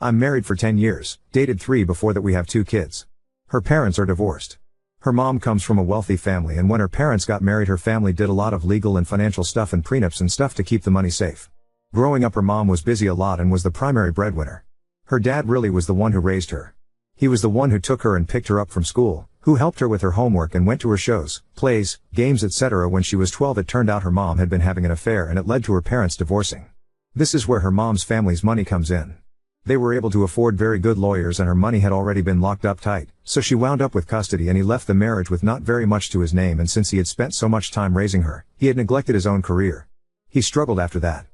I'm married for 10 years, dated 3 before that, we have 2 kids. Her parents are divorced. Her mom comes from a wealthy family, and when her parents got married her family did a lot of legal and financial stuff and prenups and stuff to keep the money safe. Growing up her mom was busy a lot and was the primary breadwinner. Her dad really was the one who raised her. He was the one who took her and picked her up from school, who helped her with her homework and went to her shows, plays, games, etc. When she was 12 it turned out her mom had been having an affair and it led to her parents divorcing. This is where her mom's family's money comes in. They were able to afford very good lawyers and her money had already been locked up tight, so she wound up with custody and he left the marriage with not very much to his name, and since he had spent so much time raising her, he had neglected his own career. He struggled after that.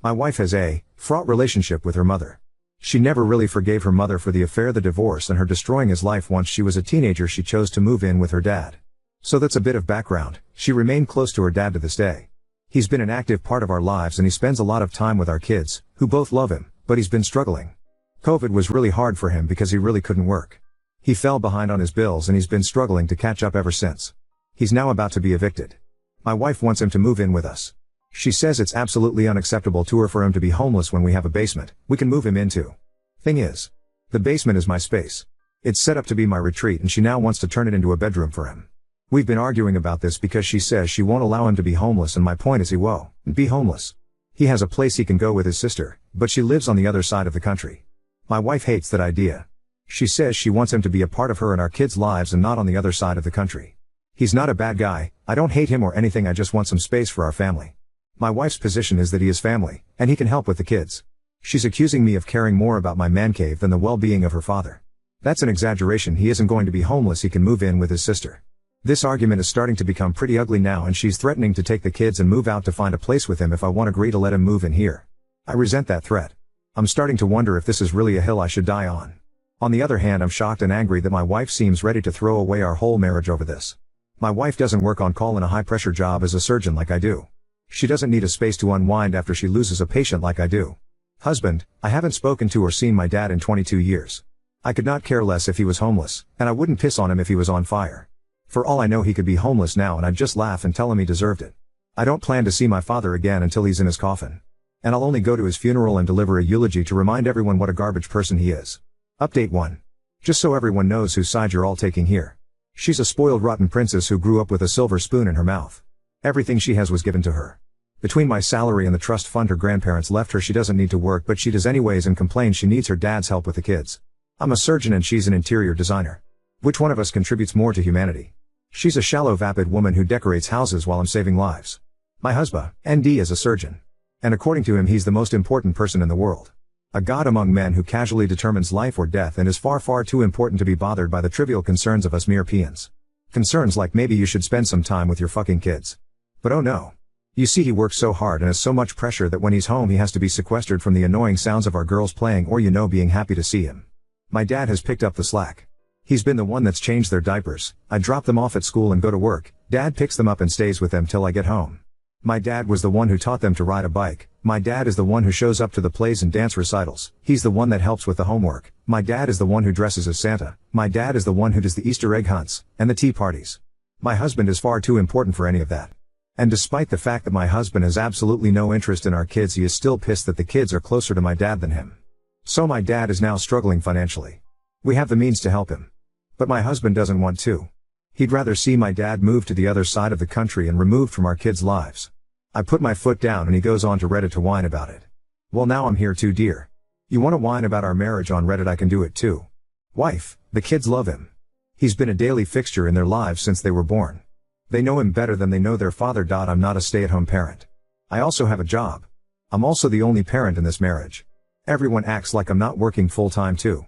My wife has a fraught relationship with her mother. She never really forgave her mother for the affair, the divorce, and her destroying his life. Once she was a teenager she chose to move in with her dad. So that's a bit of background. She remained close to her dad to this day. He's been an active part of our lives and he spends a lot of time with our kids, who both love him, but he's been struggling. COVID was really hard for him because he really couldn't work. He fell behind on his bills and he's been struggling to catch up ever since. He's now about to be evicted. My wife wants him to move in with us. She says it's absolutely unacceptable to her for him to be homeless when we have a basement we can move him into. Thing is, the basement is my space. It's set up to be my retreat and she now wants to turn it into a bedroom for him. We've been arguing about this because she says she won't allow him to be homeless, and my point is he won't be homeless. He has a place he can go with his sister, but she lives on the other side of the country. My wife hates that idea. She says she wants him to be a part of her and our kids' lives and not on the other side of the country. He's not a bad guy, I don't hate him or anything, I just want some space for our family. My wife's position is that he is family, and he can help with the kids. She's accusing me of caring more about my man cave than the well-being of her father. That's an exaggeration. He isn't going to be homeless, he can move in with his sister. This argument is starting to become pretty ugly now, and she's threatening to take the kids and move out to find a place with him if I won't agree to let him move in here. I resent that threat. I'm starting to wonder if this is really a hill I should die on. On the other hand, I'm shocked and angry that my wife seems ready to throw away our whole marriage over this. My wife doesn't work on call in a high-pressure job as a surgeon like I do. She doesn't need a space to unwind after she loses a patient like I do. Husband, I haven't spoken to or seen my dad in 22 years. I could not care less if he was homeless, and I wouldn't piss on him if he was on fire. For all I know he could be homeless now and I'd just laugh and tell him he deserved it. I don't plan to see my father again until he's in his coffin. And I'll only go to his funeral and deliver a eulogy to remind everyone what a garbage person he is. Update 1. Just so everyone knows whose side you're all taking here. She's a spoiled rotten princess who grew up with a silver spoon in her mouth. Everything she has was given to her. Between my salary and the trust fund her grandparents left her, she doesn't need to work, but she does anyways and complains she needs her dad's help with the kids. I'm a surgeon and she's an interior designer. Which one of us contributes more to humanity? She's a shallow vapid woman who decorates houses while I'm saving lives. My husband, ND, is a surgeon. And according to him he's the most important person in the world. A god among men who casually determines life or death and is far too important to be bothered by the trivial concerns of us mere peons. Concerns like maybe you should spend some time with your fucking kids. But oh no. You see, he works so hard and has so much pressure that when he's home he has to be sequestered from the annoying sounds of our girls playing or being happy to see him. My dad has picked up the slack. He's been the one that's changed their diapers. I drop them off at school and go to work. Dad picks them up and stays with them till I get home. My dad was the one who taught them to ride a bike. My dad is the one who shows up to the plays and dance recitals. He's the one that helps with the homework. My dad is the one who dresses as Santa. My dad is the one who does the Easter egg hunts and the tea parties. My husband is far too important for any of that. And despite the fact that my husband has absolutely no interest in our kids, he is still pissed that the kids are closer to my dad than him. So my dad is now struggling financially. We have the means to help him. But my husband doesn't want to. He'd rather see my dad move to the other side of the country and removed from our kids' lives. I put my foot down and he goes on to Reddit to whine about it. Well, now I'm here too, dear. You want to whine about our marriage on Reddit? I can do it too. Wife, the kids love him. He's been a daily fixture in their lives since they were born. They know him better than they know their father. I'm not a stay-at-home parent. I also have a job. I'm also the only parent in this marriage. Everyone acts like I'm not working full-time too.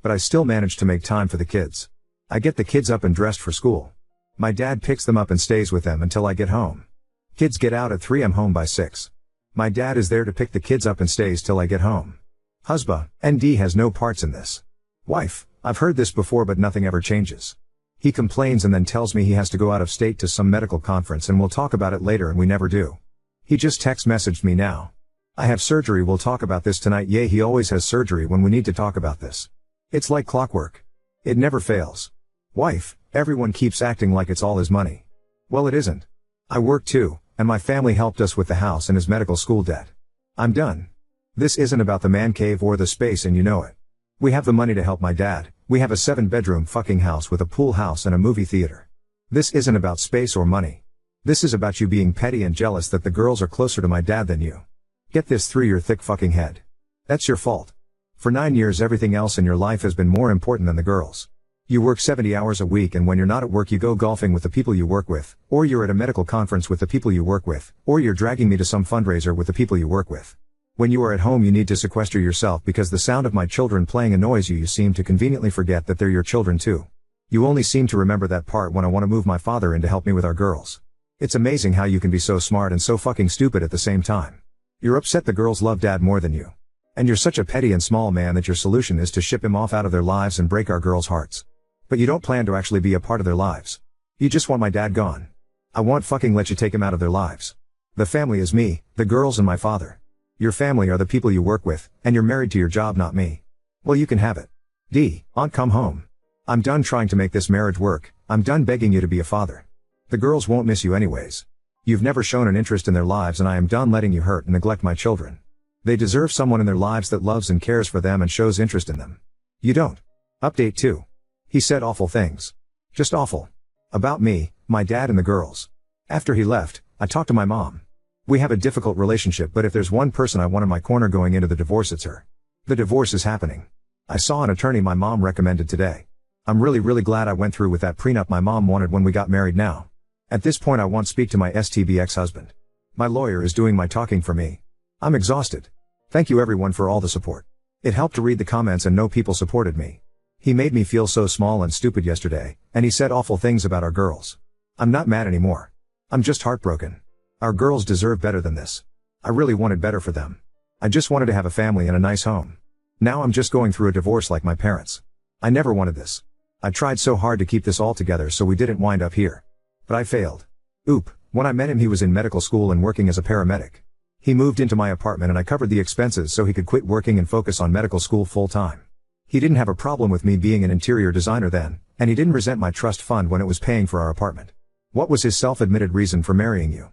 But I still manage to make time for the kids. I get the kids up and dressed for school. My dad picks them up and stays with them until I get home. Kids get out at 3, I'm home by 6. My dad is there to pick the kids up and stays till I get home. Husband, ND, has no parts in this. Wife, I've heard this before but nothing ever changes. He complains and then tells me he has to go out of state to some medical conference and we'll talk about it later, and we never do. He just text messaged me now. I have surgery, we'll talk about this tonight. Yeah, he always has surgery when we need to talk about this. It's like clockwork. It never fails. Wife, everyone keeps acting like it's all his money. Well, it isn't. I work too, and my family helped us with the house and his medical school debt. I'm done. This isn't about the man cave or the space, and you know it. We have the money to help my dad. We have a 7-bedroom fucking house with a pool house and a movie theater. This isn't about space or money. This is about you being petty and jealous that the girls are closer to my dad than you. Get this through your thick fucking head. That's your fault. For 9 years everything else in your life has been more important than the girls. You work 70 hours a week, and when you're not at work you go golfing with the people you work with, or you're at a medical conference with the people you work with, or you're dragging me to some fundraiser with the people you work with. When you are at home you need to sequester yourself because the sound of my children playing annoys you. You seem to conveniently forget that they're your children too. You only seem to remember that part when I want to move my father in to help me with our girls. It's amazing how you can be so smart and so fucking stupid at the same time. You're upset the girls love dad more than you. And you're such a petty and small man that your solution is to ship him off out of their lives and break our girls' hearts. But you don't plan to actually be a part of their lives. You just want my dad gone. I won't fucking let you take him out of their lives. The family is me, the girls and my father. Your family are the people you work with, and you're married to your job, not me. Well, you can have it. Aunt, come home. I'm done trying to make this marriage work. I'm done begging you to be a father. The girls won't miss you anyways. You've never shown an interest in their lives, and I am done letting you hurt and neglect my children. They deserve someone in their lives that loves and cares for them and shows interest in them. You don't. Update 2. He said awful things. Just awful. About me, my dad and the girls. After he left, I talked to my mom. We have a difficult relationship, but if there's one person I want in my corner going into the divorce, it's her. The divorce is happening. I saw an attorney my mom recommended today. I'm really glad I went through with that prenup my mom wanted when we got married now. At this point I won't speak to my STB ex-husband. My lawyer is doing my talking for me. I'm exhausted. Thank you everyone for all the support. It helped to read the comments and know people supported me. He made me feel so small and stupid yesterday, and he said awful things about our girls. I'm not mad anymore. I'm just heartbroken. Our girls deserve better than this. I really wanted better for them. I just wanted to have a family and a nice home. Now I'm just going through a divorce like my parents. I never wanted this. I tried so hard to keep this all together so we didn't wind up here. But I failed. When I met him he was in medical school and working as a paramedic. He moved into my apartment and I covered the expenses so he could quit working and focus on medical school full time. He didn't have a problem with me being an interior designer then, and he didn't resent my trust fund when it was paying for our apartment. What was his self-admitted reason for marrying you?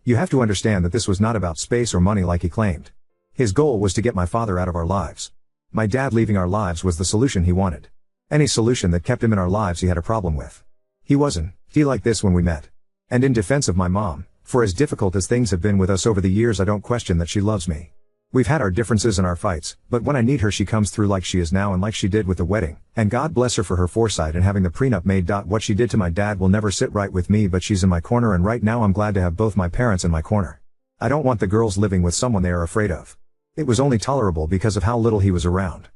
You have to understand that this was not about space or money like he claimed. His goal was to get my father out of our lives. My dad leaving our lives was the solution he wanted. Any solution that kept him in our lives he had a problem with. He wasn't like this when we met. And in defense of my mom, for as difficult as things have been with us over the years, I don't question that she loves me. We've had our differences and our fights, but when I need her she comes through like she is now and like she did with the wedding, and God bless her for her foresight and having the prenup made. What she did to my dad will never sit right with me, but she's in my corner, and right now I'm glad to have both my parents in my corner. I don't want the girls living with someone they are afraid of. It was only tolerable because of how little he was around.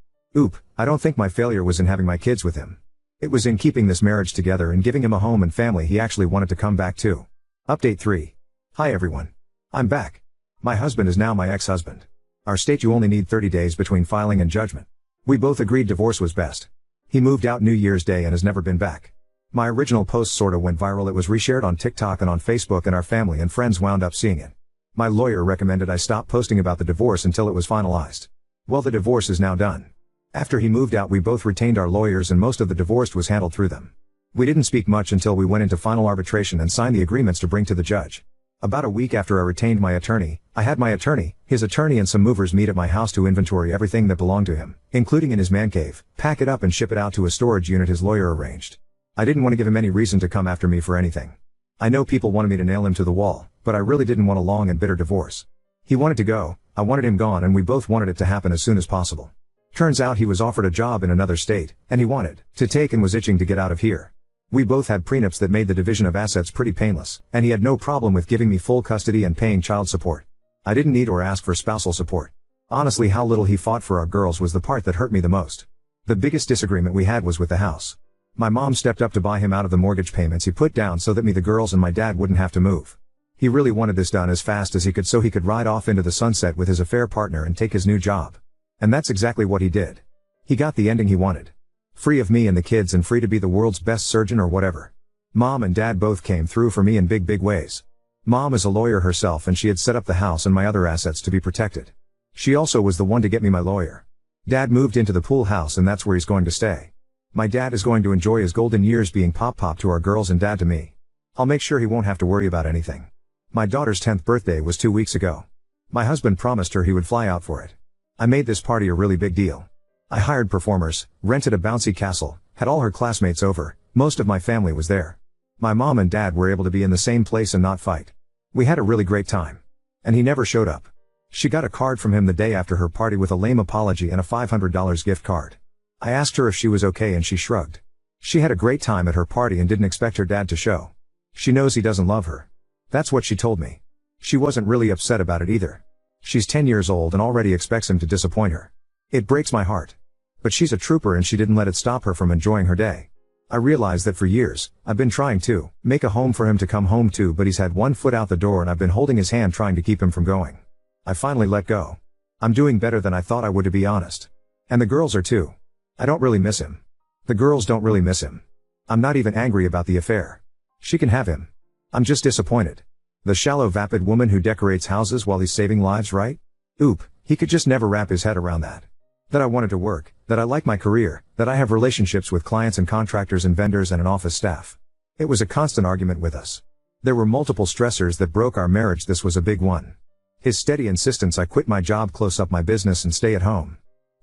I don't think my failure was in having my kids with him. It was in keeping this marriage together and giving him a home and family he actually wanted to come back to. Update 3. Hi everyone. I'm back. My husband is now my ex-husband. Our state you only need 30 days between filing and judgment. We both agreed divorce was best. He moved out New Year's Day and has never been back. My original post sorta went viral. It was reshared on TikTok and on Facebook, and our family and friends wound up seeing it. My lawyer recommended I stop posting about the divorce until it was finalized. Well, the divorce is now done. After he moved out we both retained our lawyers and most of the divorce was handled through them. We didn't speak much until we went into final arbitration and signed the agreements to bring to the judge. About a week after I retained my attorney, I had my attorney, his attorney and some movers meet at my house to inventory everything that belonged to him, including in his man cave, pack it up and ship it out to a storage unit his lawyer arranged. I didn't want to give him any reason to come after me for anything. I know people wanted me to nail him to the wall, but I really didn't want a long and bitter divorce. He wanted to go, I wanted him gone, and we both wanted it to happen as soon as possible. Turns out he was offered a job in another state, and he wanted to take and was itching to get out of here. We both had prenups that made the division of assets pretty painless, and he had no problem with giving me full custody and paying child support. I didn't need or ask for spousal support. Honestly, how little he fought for our girls was the part that hurt me the most. The biggest disagreement we had was with the house. My mom stepped up to buy him out of the mortgage payments he put down so that me, the girls and my dad wouldn't have to move. He really wanted this done as fast as he could so he could ride off into the sunset with his affair partner and take his new job. And that's exactly what he did. He got the ending he wanted. Free of me and the kids and free to be the world's best surgeon or whatever. Mom and dad both came through for me in big ways. Mom is a lawyer herself and she had set up the house and my other assets to be protected. She also was the one to get me my lawyer. Dad moved into the pool house and that's where he's going to stay. My dad is going to enjoy his golden years being pop to our girls and dad to me. I'll make sure he won't have to worry about anything. My daughter's 10th birthday was 2 weeks ago. My husband promised her he would fly out for it. I made this party a really big deal. I hired performers, rented a bouncy castle, had all her classmates over, most of my family was there. My mom and dad were able to be in the same place and not fight. We had a really great time. And he never showed up. She got a card from him the day after her party with a lame apology and a $500 gift card. I asked her if she was okay and she shrugged. She had a great time at her party and didn't expect her dad to show. She knows he doesn't love her. That's what she told me. She wasn't really upset about it either. She's 10 years old and already expects him to disappoint her. It breaks my heart. But she's a trooper and she didn't let it stop her from enjoying her day. I realized that for years, I've been trying to make a home for him to come home to, but he's had one foot out the door and I've been holding his hand trying to keep him from going. I finally let go. I'm doing better than I thought I would, to be honest. And the girls are too. I don't really miss him. The girls don't really miss him. I'm not even angry about the affair. She can have him. I'm just disappointed. The shallow vapid woman who decorates houses while he's saving lives, right? Oop, he could just never wrap his head around that. That I wanted to work, that I like my career, that I have relationships with clients and contractors and vendors and an office staff. It was a constant argument with us. There were multiple stressors that broke our marriage. This was a big one. His steady insistence I quit my job, close up my business and stay at home.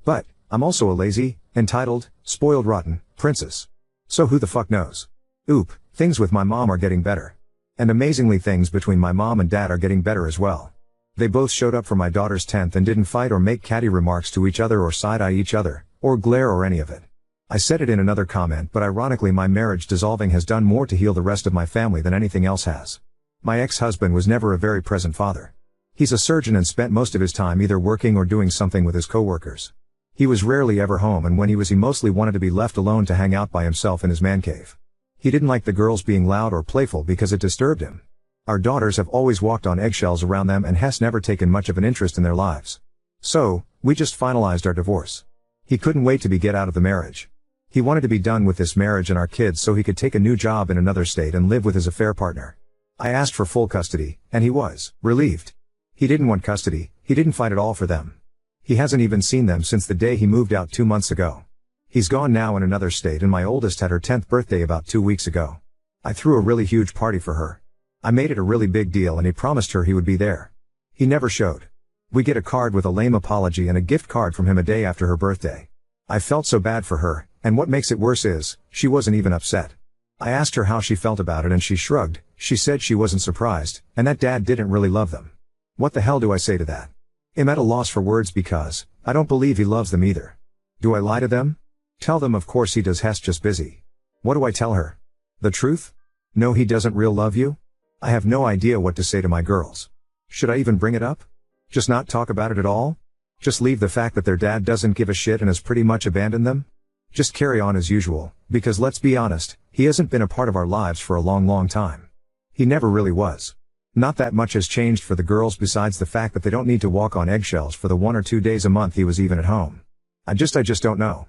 But, I'm also a lazy, entitled, spoiled rotten princess. So who the fuck knows? Oop, things with my mom are getting better. And amazingly, things between my mom and dad are getting better as well. They both showed up for my daughter's 10th and didn't fight or make catty remarks to each other or side-eye each other, or glare or any of it. I said it in another comment, but ironically my marriage dissolving has done more to heal the rest of my family than anything else has. My ex-husband was never a very present father. He's a surgeon and spent most of his time either working or doing something with his coworkers. He was rarely ever home, and when he was, he mostly wanted to be left alone to hang out by himself in his man cave. He didn't like the girls being loud or playful because it disturbed him. Our daughters have always walked on eggshells around them and Hess never taken much of an interest in their lives. So, we just finalized our divorce. He couldn't wait to get out of the marriage. He wanted to be done with this marriage and our kids so he could take a new job in another state and live with his affair partner. I asked for full custody, and he was relieved. He didn't want custody, he didn't fight at all for them. He hasn't even seen them since the day he moved out 2 months ago. He's gone now in another state, and my oldest had her 10th birthday about 2 weeks ago. I threw a really huge party for her. I made it a really big deal and he promised her he would be there. He never showed. We get a card with a lame apology and a gift card from him a day after her birthday. I felt so bad for her, and what makes it worse is, she wasn't even upset. I asked her how she felt about it and she shrugged. She said she wasn't surprised, and that dad didn't really love them. What the hell do I say to that? I'm at a loss for words because, I don't believe he loves them either. Do I lie to them? Tell them of course he does. Hess just busy. What do I tell her? The truth? No, he doesn't real love you? I have no idea what to say to my girls. Should I even bring it up? Just not talk about it at all? Just leave the fact that their dad doesn't give a shit and has pretty much abandoned them? Just carry on as usual, because let's be honest, he hasn't been a part of our lives for a long time. He never really was. Not that much has changed for the girls besides the fact that they don't need to walk on eggshells for the 1 or 2 days a month he was even at home. I just don't know.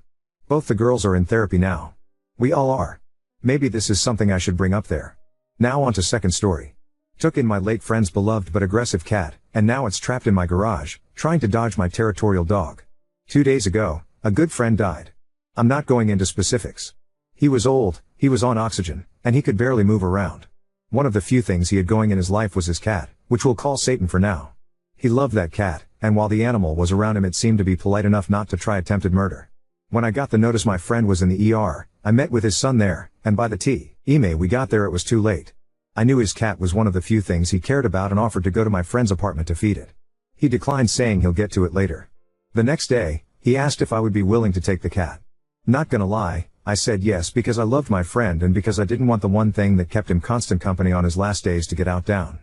Both the girls are in therapy now. We all are. Maybe this is something I should bring up there. Now on to second story. Took in my late friend's beloved but aggressive cat, and now it's trapped in my garage, trying to dodge my territorial dog. 2 days ago, a good friend died. I'm not going into specifics. He was old, he was on oxygen, and he could barely move around. One of the few things he had going in his life was his cat, which we'll call Satan for now. He loved that cat, and while the animal was around him it seemed to be polite enough not to try attempted murder. When I got the notice my friend was in the ER, I met with his son there, and by the time we got there it was too late. I knew his cat was one of the few things he cared about and offered to go to my friend's apartment to feed it. He declined, saying he'll get to it later. The next day, he asked if I would be willing to take the cat. Not gonna lie, I said yes because I loved my friend and because I didn't want the one thing that kept him constant company on his last days to get outdone.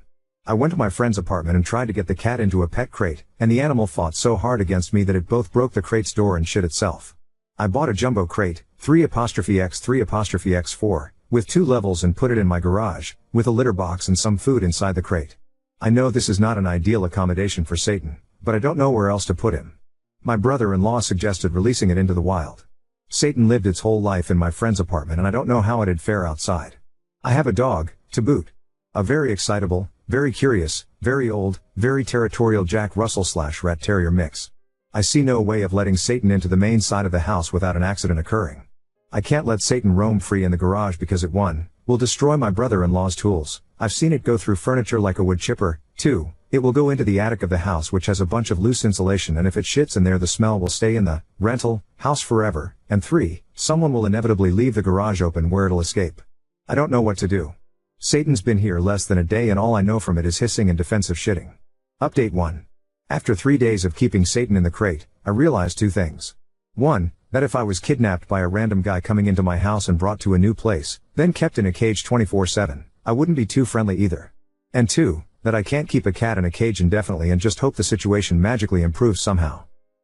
I went to my friend's apartment and tried to get the cat into a pet crate, and the animal fought so hard against me that it both broke the crate's door and shit itself. I bought a jumbo crate, 3*X3*X4, with 2 levels and put it in my garage, with a litter box and some food inside the crate. I know this is not an ideal accommodation for Satan, but I don't know where else to put him. My brother-in-law suggested releasing it into the wild. Satan lived its whole life in my friend's apartment and I don't know how it'd fare outside. I have a dog, to boot. A very excitable, very curious, very old, very territorial Jack Russell/Rat Terrier mix. I see no way of letting Satan into the main side of the house without an accident occurring. I can't let Satan roam free in the garage because it 1. Will destroy my brother-in-law's tools. I've seen it go through furniture like a wood chipper. 2. It will go into the attic of the house, which has a bunch of loose insulation, and if it shits in there the smell will stay in the rental house forever. And 3, someone will inevitably leave the garage open where it'll escape. I don't know what to do. Satan's been here less than a day and all I know from it is hissing and defensive shitting. Update 1. After 3 days of keeping Satan in the crate, I realized 2 things. 1, that if I was kidnapped by a random guy coming into my house and brought to a new place, then kept in a cage 24/7, I wouldn't be too friendly either. And 2, that I can't keep a cat in a cage indefinitely and just hope the situation magically improves somehow.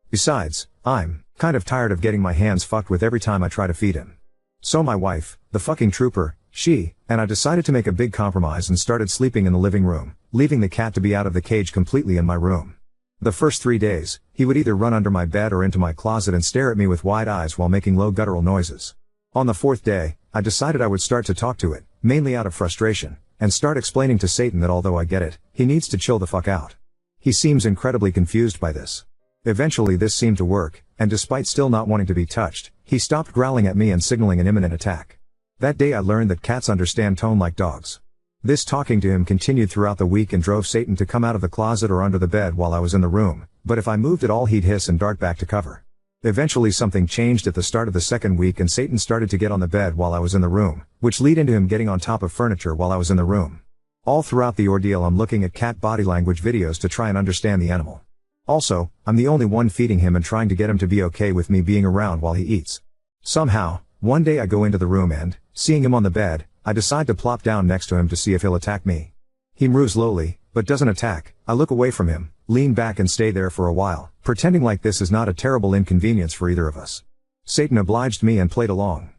Besides, I'm kind of tired of getting my hands fucked with every time I try to feed him. So my wife, the fucking trooper, she and I decided to make a big compromise and started sleeping in the living room, leaving the cat to be out of the cage completely in my room. The first 3 days, he would either run under my bed or into my closet and stare at me with wide eyes while making low guttural noises. On the 4th day, I decided I would start to talk to it, mainly out of frustration, and start explaining to Satan that although I get it, he needs to chill the fuck out. He seems incredibly confused by this. Eventually this seemed to work, and despite still not wanting to be touched, he stopped growling at me and signaling an imminent attack. That day I learned that cats understand tone like dogs. This talking to him continued throughout the week and drove Satan to come out of the closet or under the bed while I was in the room, but if I moved at all he'd hiss and dart back to cover. Eventually something changed at the start of the 2nd week and Satan started to get on the bed while I was in the room, which led into him getting on top of furniture while I was in the room. All throughout the ordeal I'm looking at cat body language videos to try and understand the animal. Also, I'm the only one feeding him and trying to get him to be okay with me being around while he eats. Somehow, one day I go into the room and, seeing him on the bed, I decide to plop down next to him to see if he'll attack me. He moves slowly, but doesn't attack. I look away from him, lean back and stay there for a while, pretending like this is not a terrible inconvenience for either of us. Satan obliged me and played along.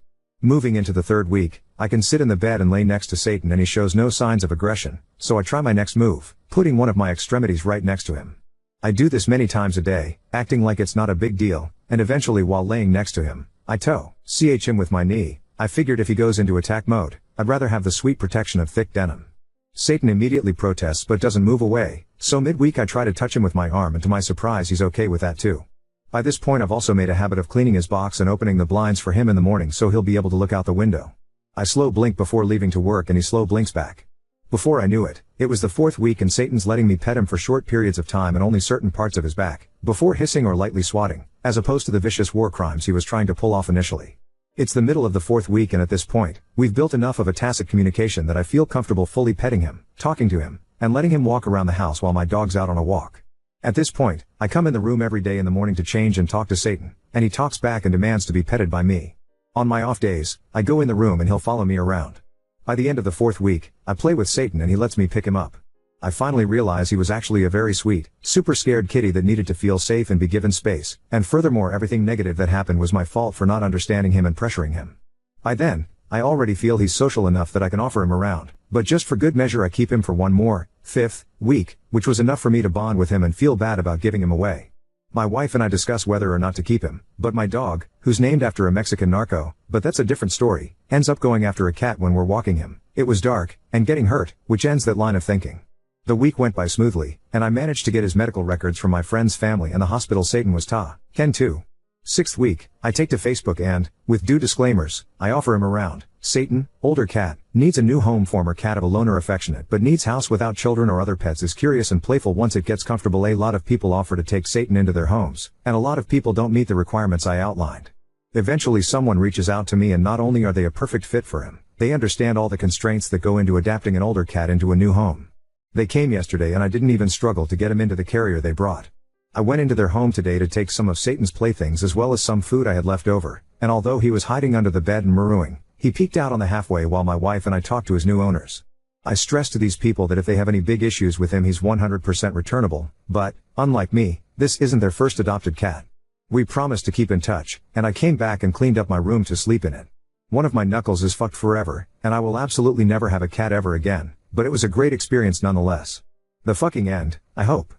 Moving into the 3rd week, I can sit in the bed and lay next to Satan and he shows no signs of aggression, so I try my next move, putting one of my extremities right next to him. I do this many times a day, acting like it's not a big deal, and eventually while laying next to him, I ch him with my knee. I figured if he goes into attack mode, I'd rather have the sweet protection of thick denim. Satan immediately protests but doesn't move away, so midweek I try to touch him with my arm and to my surprise he's okay with that too. By this point I've also made a habit of cleaning his box and opening the blinds for him in the morning so he'll be able to look out the window. I slow blink before leaving to work and he slow blinks back. Before I knew it, it was the 4th week and Satan's letting me pet him for short periods of time and only certain parts of his back, before hissing or lightly swatting, as opposed to the vicious war crimes he was trying to pull off initially. It's the middle of the 4th week and at this point, we've built enough of a tacit communication that I feel comfortable fully petting him, talking to him, and letting him walk around the house while my dog's out on a walk. At this point, I come in the room every day in the morning to change and talk to Satan, and he talks back and demands to be petted by me. On my off days, I go in the room and he'll follow me around. By the end of the 4th week, I play with Satan and he lets me pick him up. I finally realize he was actually a very sweet, super scared kitty that needed to feel safe and be given space, and furthermore everything negative that happened was my fault for not understanding him and pressuring him. By then, I already feel he's social enough that I can offer him around, but just for good measure I keep him for one more, 5th week, which was enough for me to bond with him and feel bad about giving him away. My wife and I discuss whether or not to keep him, but my dog, who's named after a Mexican narco, but that's a different story, ends up going after a cat when we're walking him. It was dark, and getting hurt, which ends that line of thinking. The week went by smoothly, and I managed to get his medical records from my friend's family and the hospital Satan was Ken too. 6th week, I take to Facebook and, with due disclaimers, I offer him around. Satan, older cat, needs a new home. Former cat of a loner, affectionate but needs house without children or other pets, is curious and playful once it gets comfortable. A lot of people offer to take Satan into their homes, and a lot of people don't meet the requirements I outlined. Eventually someone reaches out to me and not only are they a perfect fit for him, they understand all the constraints that go into adapting an older cat into a new home. They came yesterday and I didn't even struggle to get him into the carrier they brought. I went into their home today to take some of Satan's playthings as well as some food I had left over, and although he was hiding under the bed and marooned, he peeked out on the halfway while my wife and I talked to his new owners. I stress to these people that if they have any big issues with him he's 100% returnable, but, unlike me, this isn't their first adopted cat. We promised to keep in touch, and I came back and cleaned up my room to sleep in it. One of my knuckles is fucked forever, and I will absolutely never have a cat ever again, but it was a great experience nonetheless. The fucking end, I hope.